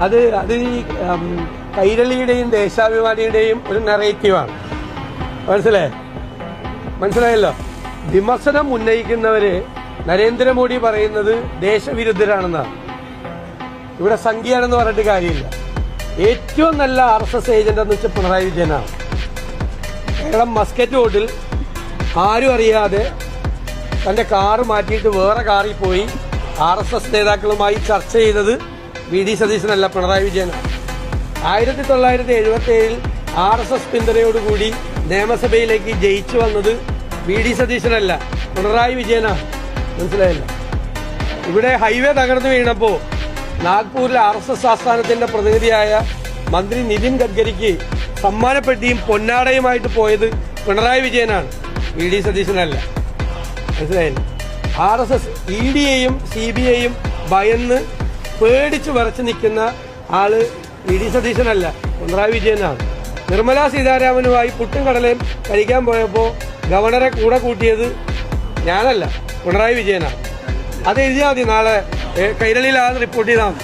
അത് ഈ കൈരളിയുടെയും ദേശാഭിമാനിയുടെയും ഒരു നെറേറ്റീവാണ്. മനസ്സിലായല്ലോ. വിമർശനം ഉന്നയിക്കുന്നവര് നരേന്ദ്രമോദി പറയുന്നത് ദേശവിരുദ്ധരാണെന്നാണ്. ഇവിടെ സംഖ്യയാണെന്ന് പറഞ്ഞിട്ട് കാര്യമില്ല. ഏറ്റവും നല്ല RSS ഏജന്റ് എന്ന് വെച്ചാൽ പിണറായി വിജയനാണ്. കേരളം മസ്കറ്റ് റോഡിൽ ആരും അറിയാതെ തന്റെ കാറ് മാറ്റിയിട്ട് വേറെ കാറിൽ പോയി RSS നേതാക്കളുമായി ചർച്ച ചെയ്തത് VD സതീശനല്ല, പിണറായി വിജയനാണ്. 1977 RSS പിന്തുണയോടുകൂടി നിയമസഭയിലേക്ക് ജയിച്ചു വന്നത് VD സതീശനല്ല, പിണറായി വിജയനാണ്. മനസ്സിലായല്ലോ. ഇവിടെ ഹൈവേ തകർന്നു വീണപ്പോൾ നാഗ്പൂരിലെ RSS ആസ്ഥാനത്തിന്റെ പ്രതിനിധിയായ മന്ത്രി നിതിൻ ഗഡ്കരിക്ക് സമ്മാനപ്പെട്ടിയും പൊന്നാടയുമായിട്ട് പോയത് പിണറായി വിജയനാണ്, VD സതീശനല്ല. മനസ്സിലായില്ല. RSS EDയെയും CBIയെയും ഭയന്ന് പേടിച്ച് വരച്ച് നിൽക്കുന്ന ആള് VD സതീശനല്ല, പിണറായി വിജയനാണ്. നിർമ്മലാ സീതാരാമനുമായി പുട്ടും കടലയും കഴിക്കാൻ പോയപ്പോൾ ഗവർണറെ കൂടെ കൂട്ടിയത് ഞാനല്ല, പിണറായി വിജയനാണ്. അത് എഴുതിയാൽ മതി, നാളെ കൈരളിയിൽ റിപ്പോർട്ട് ചെയ്താൽ മതി.